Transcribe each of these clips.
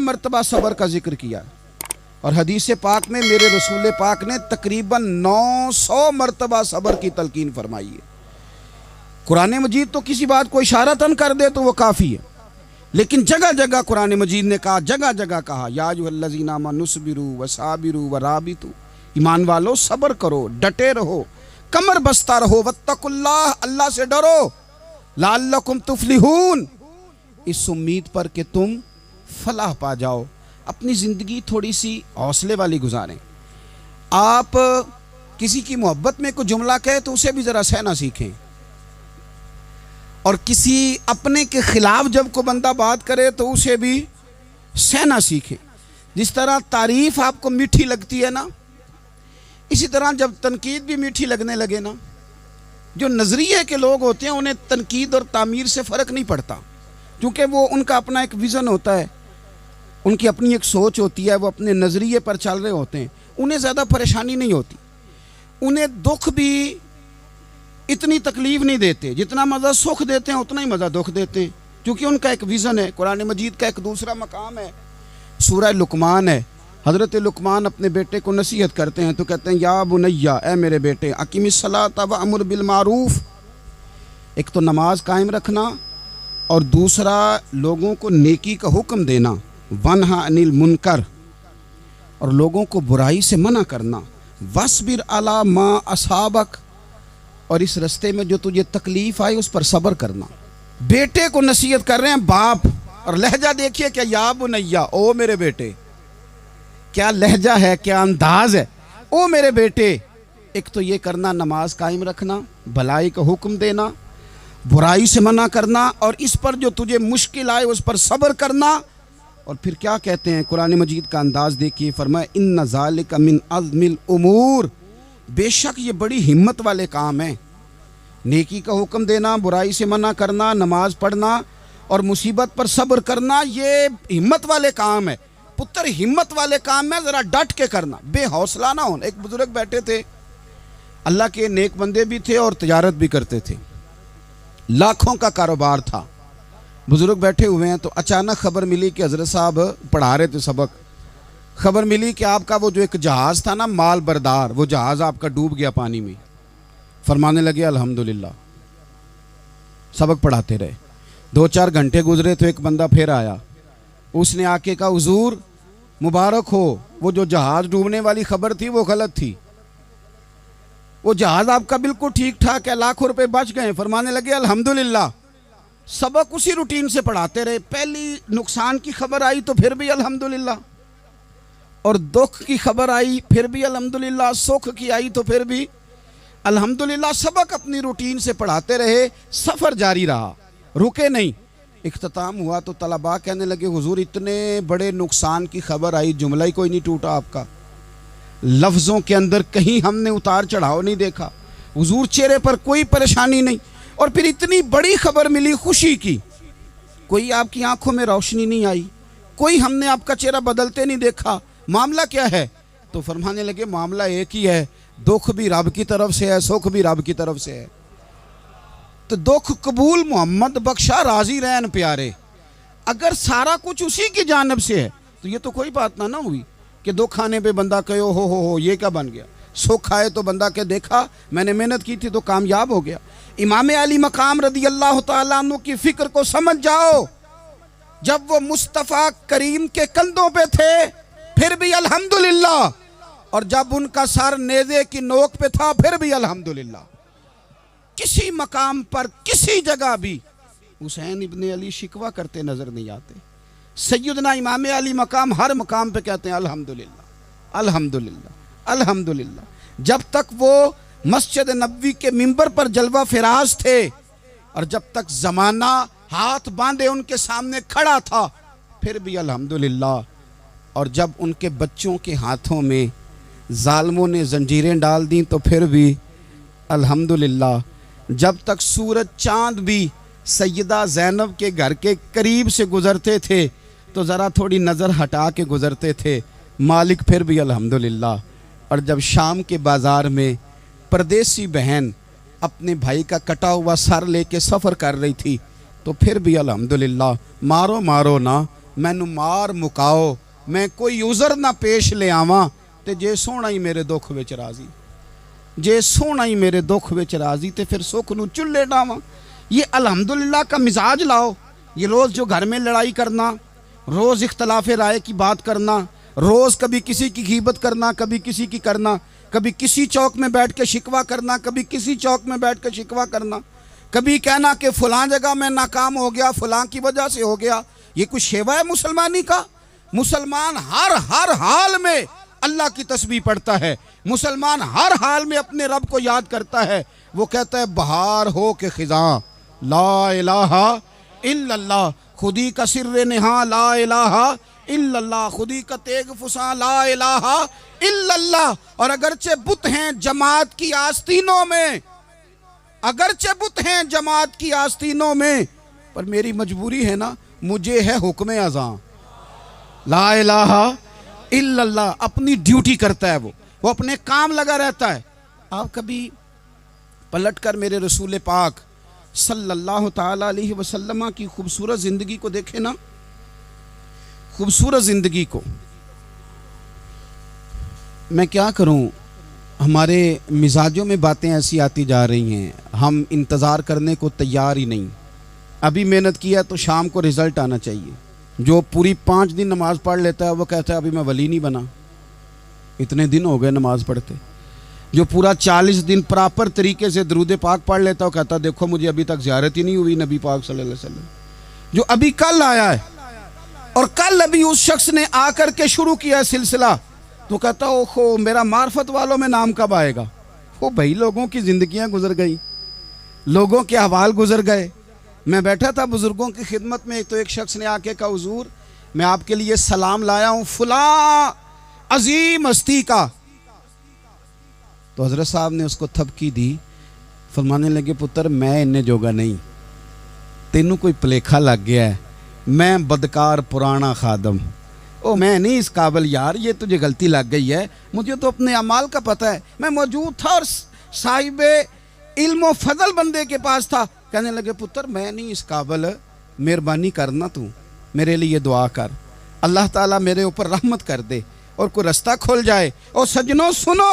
मरतबा सब्र का जिक्र किया, और हदीस पाक में मेरे रसूल पाक ने तकरीबन 900 मरतबा सब्र की तलकीन फरमाई है। कुरान मजीद तो किसी बात को इशारतन कर दे तो वो काफ़ी है, लेकिन जगह जगह कुरान मजीद ने कहा, जगह जगह कहा, या अय्युहल्लज़ीना आमनू सबिरू वसाबिरू वराबितू, ईमान वालो सब्र करो, डटे रहो, कमर बस्ता रहो, वत्तकुल्लाह, अल्लाह से डरो, लअल्लकुम तुफलिहून, इस उम्मीद पर कि तुम फलाह पा जाओ। अपनी ज़िंदगी थोड़ी सी हौसले वाली गुजारें। आप किसी की मोहब्बत में कोई जुमला कहे तो उसे भी ज़रा सहना सीखें, और किसी अपने के ख़िलाफ़ जब को बंदा बात करे तो उसे भी सहना सीखें। जिस तरह तारीफ़ आपको मीठी लगती है ना, इसी तरह जब तनकीद भी मीठी लगने लगे ना, जो नज़रिए के लोग होते हैं उन्हें तनकीद और तामीर से फ़र्क नहीं पड़ता, क्योंकि वो उनका अपना एक विज़न होता है, उनकी अपनी एक सोच होती है, वो अपने नज़रिए पर चल रहे होते हैं, उन्हें ज़्यादा परेशानी नहीं होती। उन्हें दुख भी इतनी तकलीफ़ नहीं देते, जितना मज़ा सुख देते हैं उतना ही मज़ा दुख देते हैं, क्योंकि उनका एक विज़न है। कुरान मजीद का एक दूसरा मकाम है, सूरह लुकमान है। हज़रत लुकमान अपने बेटे को नसीहत करते हैं तो कहते हैं, या बुनैया, ए मेरे बेटे, अकीमिस्सलात व अमुर बिल मारूफ, एक तो नमाज कायम रखना, और दूसरा लोगों को नेकी का हुक्म देना, वन्हा अनिल मुनकर, और लोगों को बुराई से मना करना, वस्बिर अला मा असाबक, और इस रास्ते में जो तुझे तकलीफ़ आई उस पर सब्र करना। बेटे को नसीहत कर रहे हैं बाप, और लहजा देखिए क्या, या बुनैया, ओ मेरे बेटे, क्या लहजा है, क्या अंदाज है, ओ मेरे बेटे। एक तो ये करना, नमाज कायम रखना, भलाई का हुक्म देना, बुराई से मना करना, और इस पर जो तुझे मुश्किल आए उस पर सब्र करना। और फिर क्या कहते हैं, कुरान मजीद का अंदाज़ देखिए, फरमाया इन्न ज़ालिका मिन अज़्मिल उमूर, बेशक ये बड़ी हिम्मत वाले काम हैं। नेकी का हुक्म देना, बुराई से मना करना, नमाज पढ़ना और मुसीबत पर सब्र करना, ये हिम्मत वाले काम है। पुत्र हिम्मत वाले काम में ज़रा डट के करना, बेहौसला ना हो। एक बुजुर्ग बैठे थे, अल्लाह के नेक बंदे भी थे और तिजारत भी करते थे, लाखों का कारोबार था। बुजुर्ग बैठे हुए हैं तो अचानक खबर मिली कि हज़रत साहब पढ़ा रहे थे सबक। खबर मिली कि आपका वो जो एक जहाज़ था ना, माल बरदार, वो जहाज़ आपका डूब गया पानी में। फरमाने लगे अल्हम्दुलिल्लाह। सबक पढ़ाते रहे, 2-4 घंटे गुजरे तो एक बंदा फिर आया, उसने आके कहा, हुजूर मुबारक हो, वो जो जहाज़ डूबने वाली खबर थी वो गलत थी, वो जहाज़ आपका बिल्कुल ठीक ठाक है, लाखों रुपए बच गए। फरमाने लगे अल्हम्दुलिल्लाह। सबक उसी रूटीन से पढ़ाते रहे। पहली नुकसान की खबर आई तो फिर भी अल्हम्दुलिल्लाह, और दुख की खबर आई फिर भी अल्हम्दुलिल्लाह, सुख की आई तो फिर भी अल्हम्दुलिल्लाह। सबक अपनी रूटीन से पढ़ाते रहे, सफ़र जारी रहा, रुके नहीं। इख्तिताम हुआ तो तलबा कहने लगे, हुजूर इतने बड़े नुकसान की खबर आई, जुमला ही कोई नहीं टूटा आपका, लफ्ज़ों के अंदर कहीं हमने उतार चढ़ाव नहीं देखा, हुजूर चेहरे पर कोई परेशानी नहीं, और फिर इतनी बड़ी खबर मिली खुशी की, कोई आपकी आंखों में रोशनी नहीं आई, कोई हमने आपका चेहरा बदलते नहीं देखा, मामला क्या है? तो फरमाने लगे, मामला एक ही है, दुख भी रब की तरफ से है, सुख भी रब की तरफ से है। तो दुख कबूल मोहम्मद बख्शा राजी रहन प्यारे। अगर सारा कुछ उसी की जानिब से है तो ये तो कोई बात ना हुई कि दुख आने पे बंदा कहे हो ये क्या बन गया। सुख आए तो बंदा के देखा मैंने मेहनत की थी तो कामयाब हो गया। इमाम अली मकाम रदी अल्लाह तआला अन्हु की फिक्र को समझ जाओ, जब वो मुस्तफ़ा करीम के कंधों पे थे फिर भी अल्हम्दुलिल्लाह, और जब उनका सर नेज़े की नोक पे था फिर भी अल्हम्दुलिल्लाह। किसी मकाम पर किसी जगह भी हुसैन इब्ने अली शिकवा करते नजर नहीं आते। सैयदना इमाम अली मकाम हर मकाम पे कहते हैं अल्हम्दुलिल्लाह अल्हम्दुलिल्लाह अल्हम्दुलिल्लाह। जब तक वो मस्जिद नबवी के मिंबर पर जलवा फिराज थे और जब तक ज़माना हाथ बांधे उनके सामने खड़ा था फिर भी अल्हम्दुलिल्लाह, और जब उनके बच्चों के हाथों में जालिमों ने जंजीरें डाल दी तो फिर भी अल्हम्दुलिल्लाह। जब तक सूरज चांद भी सैयदा ज़ैनब के घर के करीब से गुज़रते थे तो ज़रा थोड़ी नज़र हटा के गुज़रते थे, मालिक फिर भी अल्हम्दुलिल्लाह। और जब शाम के बाज़ार में परदेसी बहन अपने भाई का कटा हुआ सर लेके सफ़र कर रही थी तो फिर भी अल्हम्दुलिल्लाह। मारो मारो ना मैनू मार मुकाओ, मैं कोई उज़र ना पेश ले आवां, ते जे सोहना ही मेरे दुख विच राजी, जे सोहना ही मेरे दुख विच राजी, ते फिर सुख नू चुल्ले डावां। ये अल्हम्दुलिल्लाह का मिजाज लाओ। ये रोज़ जो घर में लड़ाई करना, रोज़ इख्तलाफ राय की बात करना, रोज़ कभी किसी की गीबत करना, कभी किसी की करना, कभी किसी चौक में बैठ के शिकवा करना, कभी किसी चौक में बैठ के शिकवा करना, कभी कहना कि फ़लाँ जगह में नाकाम हो गया, फ़लाँ की वजह से हो गया। ये कुछ शेवा है मुसलमानी का? मुसलमान हर हाल में अल्लाह की तस्बीह पढ़ता है, मुसलमान हर हाल में अपने रब को याद करता है। वो कहता है बहार हो के खिज़ां ला इलाहा इल्लल्लाह, खुदी का सिर्रे निहा ला इलाहा इल्लल्लाह, खुदी का तेग फुसा ला इलाहा इल्लल्लाह। और अगरचे बुत हैं जमात की आस्तीनों में, अगरचे बुत हैं जमात की आस्तीनों में, पर मेरी मजबूरी है ना, मुझे है हुक्म अज़ां ला इलाहा इल्लल्लाह। अपनी ड्यूटी करता है वो अपने काम लगा रहता है। आप कभी पलट कर मेरे रसूल पाक सल्लल्लाहु ताला अलैहि वसल्लम की खूबसूरत ज़िंदगी को देखें ना, खूबसूरत ज़िंदगी को। मैं क्या करूं, हमारे मिजाजों में बातें ऐसी आती जा रही हैं, हम इंतज़ार करने को तैयार ही नहीं। अभी मेहनत किया तो शाम को रिज़ल्ट आना चाहिए। जो पूरी 5 दिन नमाज़ पढ़ लेता है वो कहता है अभी मैं वली नहीं बना, इतने दिन हो गए नमाज़ पढ़ते। जो पूरा 40 दिन प्रॉपर तरीके से दरूद पाक पढ़ लेता है वो कहता है देखो मुझे अभी तक ज़ियारत ही नहीं हुई नबी पाक सल्लल्लाहु अलैहि वसल्लम। जो अभी कल आया है और कल अभी उस शख्स ने आकर के शुरू किया सिलसिला, तो कहता ओहो मेरा मार्फत वालों में नाम कब आएगा। वो भाई लोगों की ज़िंदगियाँ गुजर गई, लोगों के अहवाल गुजर गए। मैं बैठा था बुज़ुर्गों की खिदमत में, तो एक शख्स ने आके कहा हुजूर मैं आपके लिए सलाम लाया हूँ फलां अजीम हस्ती का। तो हज़रत साहब ने उसको थपकी दी, फरमाने लगे पुत्र मैं इन्ने जोगा नहीं, तेनू कोई भुलेखा लग गया है, मैं बदकार पुराना खादम, ओ मैं नहीं इस काबिल यार, ये तुझे गलती लग गई है, मुझे तो अपने अमाल का पता है, मैं मौजूद था और साहिब इल्म फजल बंदे के पास था। कहने लगे पुत्र मैं नहीं इस काबिल, मेहरबानी करना तू मेरे लिए दुआ कर, अल्लाह ताला मेरे ऊपर रहमत कर दे और कोई रास्ता खुल जाए। और सजनों सुनो,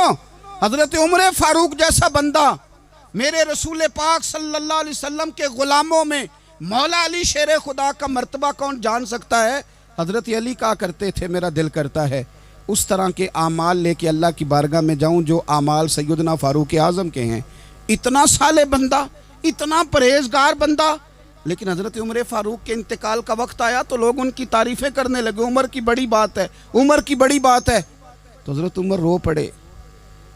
हज़रत उमर फारूक जैसा बंदा मेरे रसूल पाक सल्लल्लाहु अलैहि वसल्लम के ग़ुलामों में मौला अली शेर खुदा का मर्तबा कौन जान सकता है। हज़रत अली कहा करते थे मेरा दिल करता है उस तरह के आमाल लेके अल्लाह की बारगाह में जाऊं जो आमाल सैयदना फारूक आज़म के हैं। इतना साले बंदा, इतना परहेजगार बंदा, लेकिन हज़रत उमर फारूक के इंतकाल का वक्त आया तो लोग उनकी तारीफ़ें करने लगे, उमर की बड़ी बात है, उमर की बड़ी बात है। तो हज़रत उमर रो पड़े,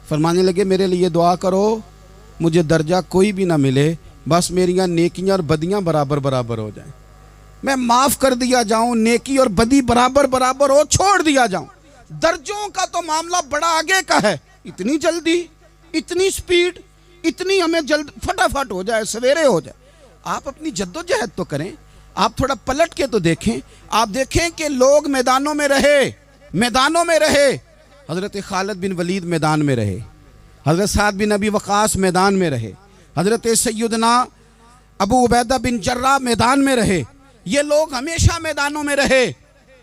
फरमाने लगे मेरे लिए दुआ करो, मुझे दर्जा कोई भी ना मिले, बस मेरियां नेकियां और बदियां बराबर बराबर हो जाएं, मैं माफ़ कर दिया जाऊं, नेकी और बदी बराबर बराबर हो, छोड़ दिया जाऊं। दर्जों का तो मामला बड़ा आगे का है, इतनी जल्दी, इतनी स्पीड, इतनी हमें जल्द फटाफट हो जाए, सवेरे हो जाए। आप अपनी जद्दोजहद तो करें, आप थोड़ा पलट के तो देखें। आप देखें कि लोग मैदानों में रहे, मैदानों में रहे। हज़रत खालिद बिन वलीद मैदान में रहे, हज़रत साद बिन अबी वक़ास मैदान में रहे, हज़रत सैयदना अबू उबैदा बिन जर्राह मैदान में रहे। ये लोग हमेशा मैदानों में रहे,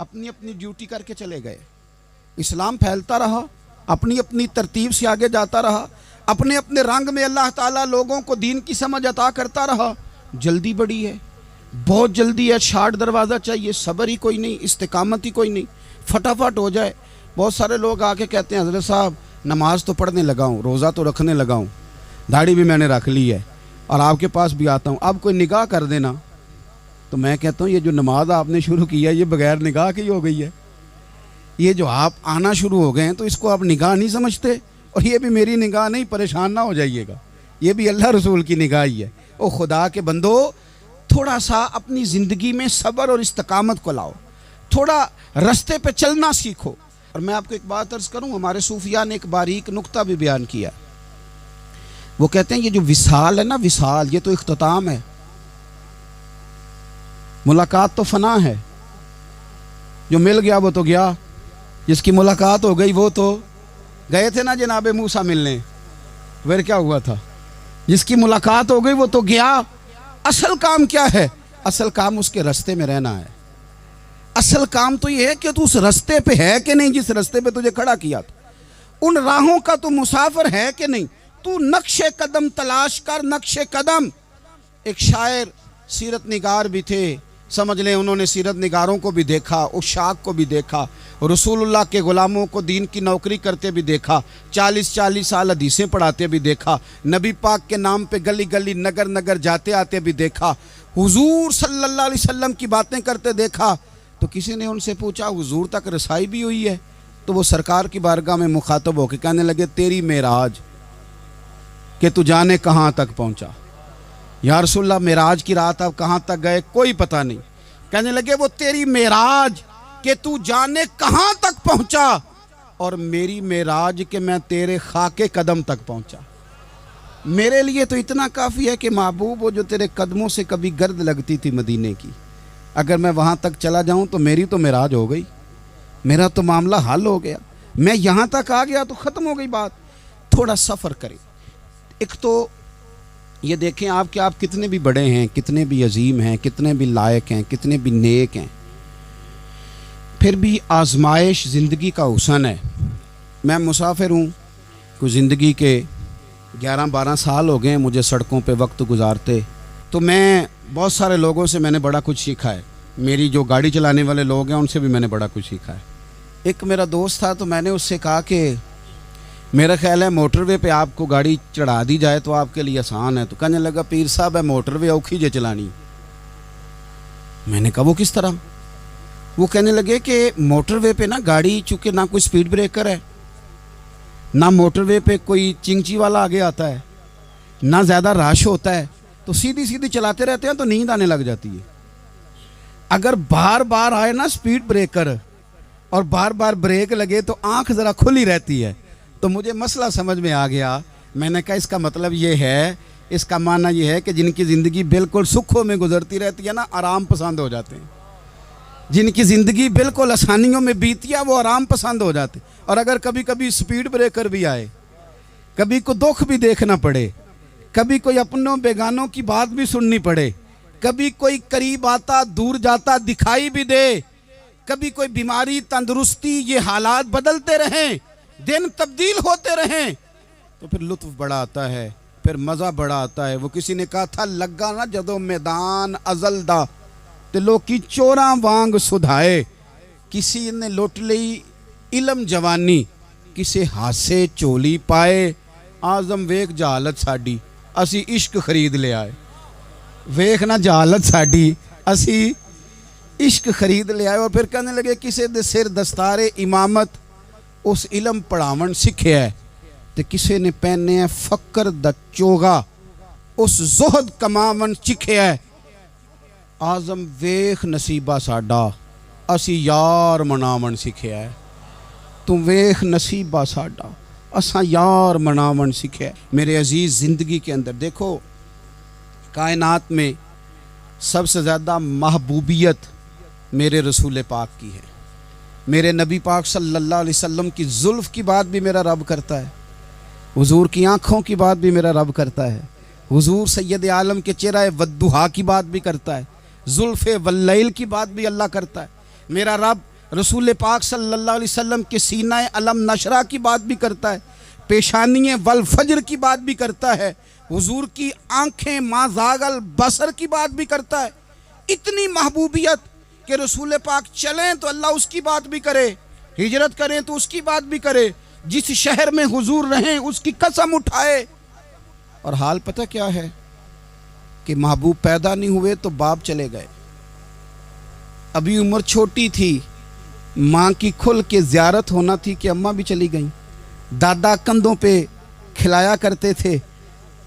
अपनी अपनी ड्यूटी करके चले गए। इस्लाम फैलता रहा, अपनी अपनी तरतीब से आगे जाता रहा, अपने अपने रंग में अल्लाह ताला लोगों को दीन की समझ अता करता रहा। जल्दी बड़ी है, बहुत जल्दी है, शार्ट दरवाज़ा चाहिए, सब्र ही कोई नहीं, इस्तिकामत ही कोई नहीं, फटाफट हो जाए। बहुत सारे लोग आके कहते हैं हज़रत साहब नमाज तो पढ़ने लगा हूँ, रोज़ा तो रखने लगा हूँ, दाढ़ी भी मैंने रख ली है और आपके पास भी आता हूँ, अब कोई निगाह कर देना। तो मैं कहता हूँ ये जो नमाज आपने शुरू की है ये बगैर निगाह की हो गई है। ये जो आप आना शुरू हो गए हैं तो इसको आप निगाह नहीं समझते, और ये भी मेरी निगाह नहीं, परेशान ना हो जाइएगा, ये भी अल्लाह रसूल की निगाह ही है। ओ खुदा के बंदो, थोड़ा सा अपनी ज़िंदगी में सब्र और इस्तिकामत को लाओ, थोड़ा रास्ते पे चलना सीखो। और मैं आपको एक बात अर्ज़ करूँ, हमारे सूफिया ने एक बारीक नुक्ता भी बयान किया। वो कहते हैं ये जो विसाल है ना, विसाल, ये तो इख्तिताम है, मुलाकात तो फना है, जो मिल गया वो तो गया, जिसकी मुलाकात हो गई वो तो गए थे ना जनाब मूसा मिलने, फिर क्या हुआ था, जिसकी मुलाकात हो गई वो तो गया। असल काम क्या है? असल काम उसके रास्ते में रहना है, اصل کام تو یہ ہے کہ تو اس رستے پہ ہے کہ نہیں جس رستے پہ تجھے کھڑا کیا تھا، ان راہوں کا تو مسافر ہے کہ نہیں، تو نقش قدم تلاش کر، نقش قدم۔ ایک شاعر سیرت نگار بھی تھے، سمجھ لیں انہوں نے سیرت نگاروں کو بھی دیکھا، عشاق کو بھی دیکھا، رسول اللہ کے غلاموں کو دین کی نوکری کرتے بھی دیکھا، 40 سال حدیثیں پڑھاتے بھی دیکھا، نبی پاک کے نام پہ گلی گلی نگر نگر جاتے آتے بھی دیکھا، حضور صلی اللہ علیہ وسلم کی باتیں کرتے دیکھا۔ تو کسی نے ان سے پوچھا حضور تک رسائی بھی ہوئی ہے؟ تو وہ سرکار کی بارگاہ میں مخاطب ہو کے کہنے لگے تیری معراج کہ تو جانے کہاں تک پہنچا۔ یا رسول اللہ معراج کی رات اب کہاں تک گئے کوئی پتہ نہیں۔ کہنے لگے وہ تیری معراج کہ تو جانے کہاں تک پہنچا، اور میری معراج کہ میں تیرے خاک قدم تک پہنچا۔ میرے لیے تو اتنا کافی ہے کہ محبوب وہ جو تیرے قدموں سے کبھی گرد لگتی تھی مدینے کی، اگر میں وہاں تک چلا جاؤں تو میری تو معراج ہو گئی، میرا تو معاملہ حل ہو گیا، میں یہاں تک آ گیا تو ختم ہو گئی بات۔ تھوڑا سفر کریں۔ ایک تو یہ دیکھیں آپ کہ آپ کتنے بھی بڑے ہیں، کتنے بھی عظیم ہیں، کتنے بھی لائق ہیں، کتنے بھی نیک ہیں، پھر بھی آزمائش زندگی کا حسن ہے۔ میں مسافر ہوں، کوئی زندگی کے 11-12 سال ہو گئے ہیں مجھے سڑکوں پہ وقت گزارتے، تو میں بہت سارے لوگوں سے میں نے بڑا کچھ سیکھا ہے، میری جو گاڑی چلانے والے لوگ ہیں ان سے بھی میں نے بڑا کچھ سیکھا ہے۔ ایک میرا دوست تھا تو میں نے اس سے کہا کہ میرا خیال ہے موٹر وے پہ آپ کو گاڑی چڑھا دی جائے تو آپ کے لیے آسان ہے۔ تو کہنے لگا پیر صاحب ہے موٹر وے اوکھی جے چلانی۔ میں نے کہا وہ کس طرح؟ وہ کہنے لگے کہ موٹر وے پہ نا گاڑی چونکہ نہ کوئی سپیڈ بریکر ہے، نہ موٹر وے پہ کوئی چنگچی والا آگے آتا ہے، نہ زیادہ رش ہوتا ہے، تو سیدھی سیدھی چلاتے رہتے ہیں تو نیند آنے لگ جاتی ہے۔ اگر بار بار آئے نا سپیڈ بریکر اور بار بار بریک لگے تو آنکھ ذرا کھلی رہتی ہے۔ تو مجھے مسئلہ سمجھ میں آ گیا۔ میں نے کہا اس کا مطلب یہ ہے، اس کا معنی یہ ہے کہ جن کی زندگی بالکل سکھوں میں گزرتی رہتی ہے نا، آرام پسند ہو جاتے ہیں۔ جن کی زندگی بالکل آسانیوں میں بیتی ہے وہ آرام پسند ہو جاتے ہیں۔ اور اگر کبھی کبھی سپیڈ بریکر بھی آئے، کبھی کو دکھ بھی دیکھنا پڑے، کبھی کوئی اپنوں بیگانوں کی بات بھی سننی پڑے، کبھی کوئی قریب آتا دور جاتا دکھائی بھی دے، کبھی کوئی بیماری تندرستی، یہ حالات بدلتے رہیں، دن تبدیل ہوتے رہیں، تو پھر لطف بڑا آتا ہے، پھر مزہ بڑا آتا ہے۔ وہ کسی نے کہا تھا لگا نا جدو میدان ازل دا تے لوکی چوراں وانگ سدھائے، کسی نے لوٹ لئی علم جوانی، کسی ہاسے چولی پائے، آزم ویک جہالت ساڈی اسی عشق خرید لے آئے۔ ویکھ نہ جہالت ساڈی اسی عشق خرید لے آئے۔ اور پھر کہنے لگے کسی دے سر دستار امامت اس علم پڑھاون سکھیا ہے، تے کسی نے پہنے ہے فقر دا چوگا اس زہد کماون چکھیا ہے۔ آزم ویکھ نصیبہ ساڈا اسی یار مناون سکھیا ہے۔ تم ویکھ نصیبہ ساڈا اساں یار مناون سکھیا ہے۔ میرے عزیز زندگی کے اندر دیکھو، کائنات میں سب سے زیادہ محبوبیت میرے رسول پاک کی ہے۔ میرے نبی پاک صلی اللہ علیہ وسلم کی زلف کی بات بھی میرا رب کرتا ہے، حضور کی آنکھوں کی بات بھی میرا رب کرتا ہے، حضور سید عالم کے چہرہ والضحیٰ کی بات بھی کرتا ہے، زلف واللیل کی بات بھی اللہ کرتا ہے۔ میرا رب رسول پاک صلی اللہ علیہ وسلم کے سینہ علم نشرہ کی بات بھی کرتا ہے، پیشانی والفجر کی بات بھی کرتا ہے، حضور کی آنکھیں ما زاغ البصر کی بات بھی کرتا ہے۔ اتنی محبوبیت کہ رسول پاک چلیں تو اللہ اس کی بات بھی کرے، ہجرت کریں تو اس کی بات بھی کرے، جس شہر میں حضور رہیں اس کی قسم اٹھائے۔ اور حال پتہ کیا ہے کہ محبوب پیدا نہیں ہوئے تو باپ چلے گئے، ابھی عمر چھوٹی تھی، ماں کی کھل کے زیارت ہونا تھی کہ اماں بھی چلی گئیں، دادا کندھوں پہ کھلایا کرتے تھے،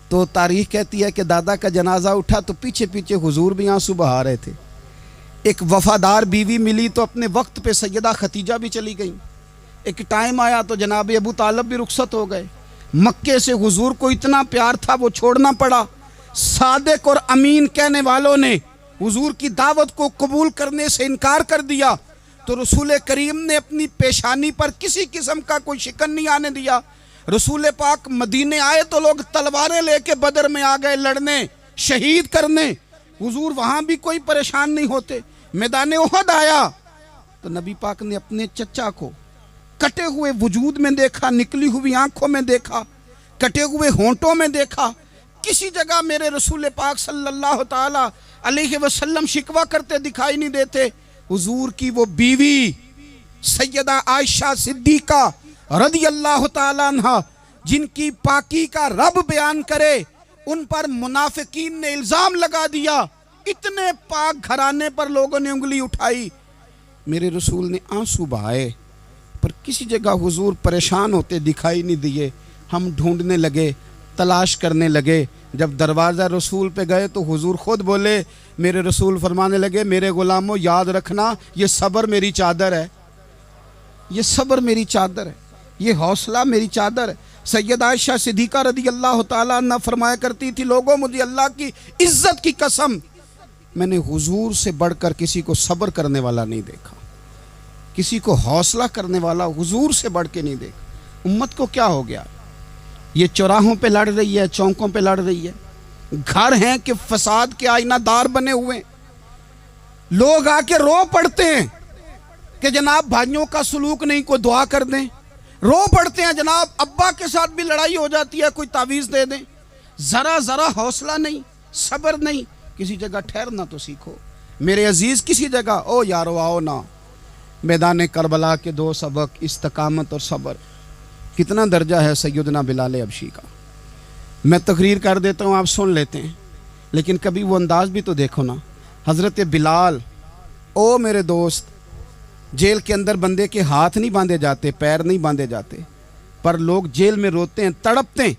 تو تاریخ کہتی ہے کہ دادا کا جنازہ اٹھا تو پیچھے پیچھے حضور بھی آنسو بہا رہے تھے۔ ایک وفادار بیوی ملی تو اپنے وقت پہ سیدہ ختیجہ بھی چلی گئیں، ایک ٹائم آیا تو جناب ابو طالب بھی رخصت ہو گئے۔ مکے سے حضور کو اتنا پیار تھا وہ چھوڑنا پڑا۔ صادق اور امین کہنے والوں نے حضور کی دعوت کو قبول کرنے سے انکار کر دیا تو رسول کریم نے اپنی پیشانی پر کسی قسم کا کوئی شکن نہیں آنے دیا۔ رسول پاک مدینے آئے تو لوگ تلواریں لے کے بدر میں آ گئے لڑنے، شہید کرنے، حضور وہاں بھی کوئی پریشان نہیں ہوتے۔ میدان احد آیا تو نبی پاک نے اپنے چچا کو کٹے ہوئے وجود میں دیکھا، نکلی ہوئی آنکھوں میں دیکھا، کٹے ہوئے ہونٹوں میں دیکھا، کسی جگہ میرے رسول پاک صلی اللہ تعالی علیہ وسلم شکوہ کرتے دکھائی نہیں دیتے۔ حضور کی وہ بیوی سیدہ عائشہ صدیقہ رضی اللہ تعالی عنہ، جن کی پاکی کا رب بیان کرے، ان پر منافقین نے الزام لگا دیا، اتنے پاک گھرانے پر لوگوں نے انگلی اٹھائی۔ میرے رسول نے آنسو بہائے، پر کسی جگہ حضور پریشان ہوتے دکھائی نہیں دیے۔ ہم ڈھونڈنے لگے، تلاش کرنے لگے، جب دروازہ رسول پہ گئے تو حضور خود بولے، میرے رسول فرمانے لگے، میرے غلاموں یاد رکھنا، یہ صبر میری چادر ہے، یہ صبر میری چادر ہے، یہ حوصلہ میری چادر ہے۔ سیدہ عائشہ صدیقہ رضی اللہ تعالیٰ عنہ فرمایا کرتی تھی، لوگوں مجھے اللہ کی عزت کی قسم، میں نے حضور سے بڑھ کر کسی کو صبر کرنے والا نہیں دیکھا، کسی کو حوصلہ کرنے والا حضور سے بڑھ کے نہیں دیکھا۔ امت کو کیا ہو گیا؟ یہ چوراہوں پہ لڑ رہی ہے، چوکوں پہ لڑ رہی ہے، گھر ہیں کہ فساد کے آئینہ دار بنے ہوئے، لوگ آ کے رو پڑتے ہیں کہ جناب بھائیوں کا سلوک نہیں، کوئی دعا کر دیں، رو پڑتے ہیں جناب ابا کے ساتھ بھی لڑائی ہو جاتی ہے، کوئی تعویذ دے دیں، ذرا حوصلہ نہیں، صبر نہیں، کسی جگہ ٹھہرنا تو سیکھو میرے عزیز، کسی جگہ او یارو آؤ نا، میدان کربلا کے دو سبق، استقامت اور صبر۔ کتنا درجہ ہے سیدنا بلال حبشی کا، میں تقریر کر دیتا ہوں، آپ سن لیتے ہیں، لیکن کبھی وہ انداز بھی تو دیکھو نا۔ حضرت بلال، او میرے دوست، جیل کے اندر بندے کے ہاتھ نہیں باندھے جاتے، پیر نہیں باندھے جاتے، پر لوگ جیل میں روتے ہیں، تڑپتے ہیں۔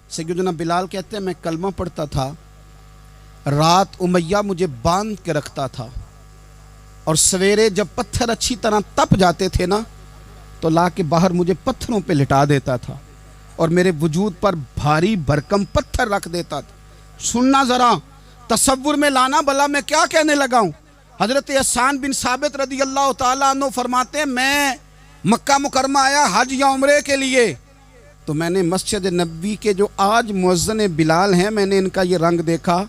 سیدنا بلال کہتے ہیں میں کلمہ پڑھتا تھا، رات امیہ مجھے باندھ کے رکھتا تھا، اور سویرے جب پتھر اچھی طرح تپ جاتے تھے نا تو لا کے باہر مجھے پتھروں پہ لٹا دیتا تھا، اور میرے وجود پر بھاری بھرکم پتھر رکھ دیتا تھا۔ سننا ذرا، تصور میں لانا، بھلا میں کیا کہنے لگا ہوں۔ حضرت حسان بن ثابت رضی اللہ تعالیٰ عنہ فرماتے ہیں، میں مکہ مکرمہ آیا حج یا عمرے کے لیے، تو میں نے مسجد نبوی کے جو آج مؤذن بلال ہیں، میں نے ان کا یہ رنگ دیکھا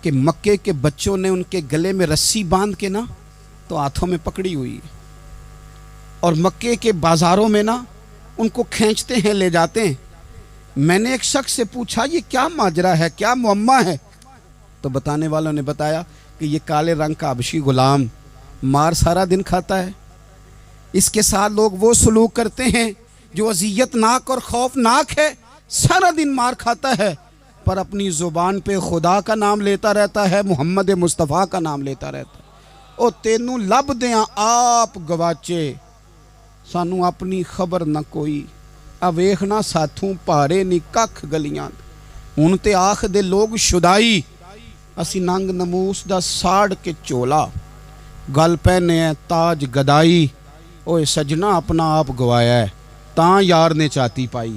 کہ مکے کے بچوں نے ان کے گلے میں رسی باندھ کے نا تو ہاتھوں میں پکڑی ہوئی، اور مکے کے بازاروں میں نا ان کو کھینچتے ہیں، لے جاتے ہیں۔ میں نے ایک شخص سے پوچھا یہ کیا ماجرا ہے، کیا معمہ ہے؟ تو بتانے والوں نے بتایا کہ یہ کالے رنگ کا حبشی غلام مار سارا دن کھاتا ہے، اس کے ساتھ لوگ وہ سلوک کرتے ہیں جو اذیت ناک اور خوفناک ہے، سارا دن مار کھاتا ہے پر اپنی زبان پہ خدا کا نام لیتا رہتا ہے، محمد مصطفیٰ کا نام لیتا رہتا ہے۔ او تینوں لب دیاں آپ گواچے، سانو اپنی خبر نہ کوئی، آ ویکھنا ساتھوں پارے نی ککھ گلیاں، ہن تے آکھ دے لوگ شدائی، اسی ننگ نموس دا ساڑ کے چولا، گل پہنے ہے تاج گدائی، اوے سجنا اپنا آپ گوایا ہے، تاں یار نے چاتی پائی۔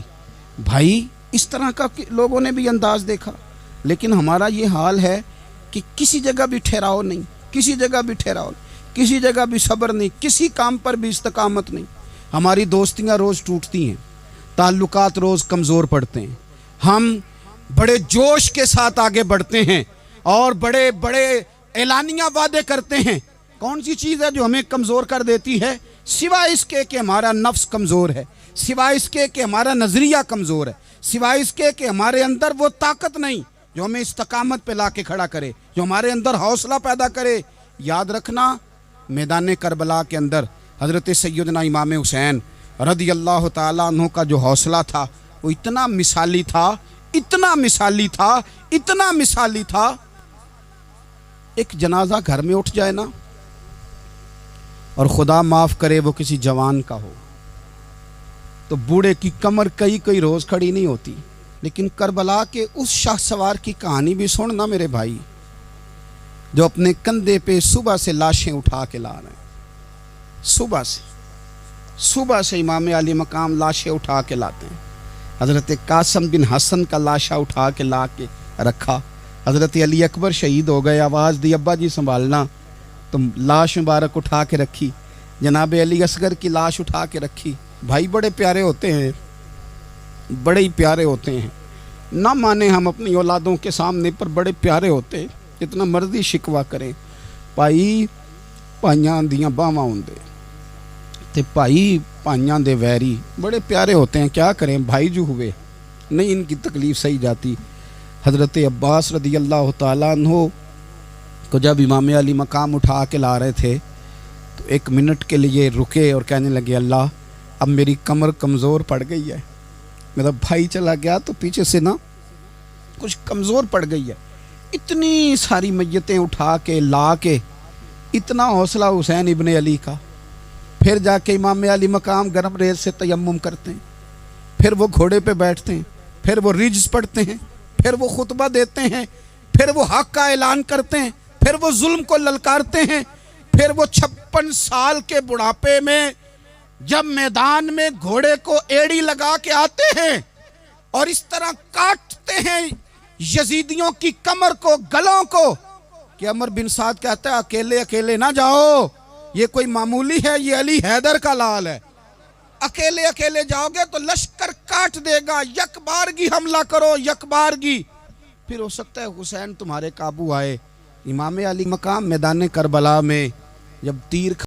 بھائی اس طرح کا لوگوں نے بھی انداز دیکھا، لیکن ہمارا یہ حال ہے کہ کسی جگہ بھی ٹھہراؤ نہیں، کسی جگہ بھی ٹھہراؤ نہیں، کسی جگہ بھی صبر نہیں، کسی کام پر بھی استقامت نہیں۔ ہماری دوستیاں روز ٹوٹتی ہیں، تعلقات روز کمزور پڑتے ہیں، ہم بڑے جوش کے ساتھ آگے بڑھتے ہیں اور بڑے بڑے اعلانیہ وعدے کرتے ہیں۔ کون سی چیز ہے جو ہمیں کمزور کر دیتی ہے؟ سوائے اس کے کہ ہمارا نفس کمزور ہے، سوائے اس کے کہ ہمارا نظریہ کمزور ہے، سوائے اس کے کہ ہمارے اندر وہ طاقت نہیں جو ہمیں استقامت پہ لا کے کھڑا کرے، جو ہمارے اندر حوصلہ پیدا کرے۔ یاد رکھنا، میدان کربلا کے اندر حضرت سیدنا امام حسین رضی اللہ تعالیٰ عنہ کا جو حوصلہ تھا وہ اتنا مثالی تھا، اتنا مثالی تھا، اتنا مثالی تھا۔ ایک جنازہ گھر میں اٹھ جائے نا، اور خدا معاف کرے وہ کسی جوان کا ہو، تو بوڑھے کی کمر کئی روز کھڑی نہیں ہوتی۔ لیکن کربلا کے اس شاہ سوار کی کہانی بھی سننا میرے بھائی، جو اپنے کندھے پہ صبح سے لاشیں اٹھا کے لا رہے ہیں، صبح سے امام علی مقام لاشیں اٹھا کے لاتے ہیں۔ حضرت قاسم بن حسن کا لاشا اٹھا کے لا کے رکھا، حضرت علی اکبر شہید ہو گئے، آواز دی ابا جی سنبھالنا، تو لاش مبارک اٹھا کے رکھی، جناب علی اصغر کی لاش اٹھا کے رکھی۔ بھائی بڑے پیارے ہوتے ہیں، بڑے ہی پیارے ہوتے ہیں، نہ مانیں ہم اپنی اولادوں کے سامنے، پر بڑے پیارے ہوتے ہیں، جتنا مرضی شکوہ کریں۔ بھائی भाइयां दियां बावां होंदे ते भाई भाइयां दे वैरी बड़े प्यारे होते हैं, क्या करें, भाई जो हुए नहीं इनकी तकलीफ़ सही जाती। हज़रत अब्बास रदी अल्लाह तआला अन्हो को जब इमाम अली मकाम उठा के ला रहे थे तो 1 मिनट के लिए रुके और कहने लगे, अल्लाह अब मेरी कमर कमज़ोर पड़ गई है, मेरा भाई चला गया तो पीछे से ना कुछ कमज़ोर पड़ गई है। इतनी सारी मैयतें उठा के ला के इतना हौसला हुसैन इब्ने अली का। फिर जाके इमाम अली मकाम गरम रेत से तयम्मुम करते हैं, फिर वो घोड़े पे बैठते हैं, फिर वो रिज्स पढ़ते हैं, फिर वो खुतबा देते हैं, फिर वो हक का ऐलान करते हैं, फिर वो जुल्म को ललकारते हैं, फिर वो 56 साल के बुढ़ापे में जब मैदान में घोड़े को एड़ी लगा के आते हैं और इस तरह काटते हैं यजीदियों की कमर को, गलों को, कि अमर बिन साद कहता है अकेले अकेले ना जाओ, ये कोई मामूली है, ये अली हैदर का लाल है, अकेले अकेले जाओगे तो लश्कर काट देगा, यकबारगी हमला करो, यकबारगी। फिर हो सकता है हुसैन तुम्हारे काबू आए। इमाम अली मकाम मैदान करबला में जब तीर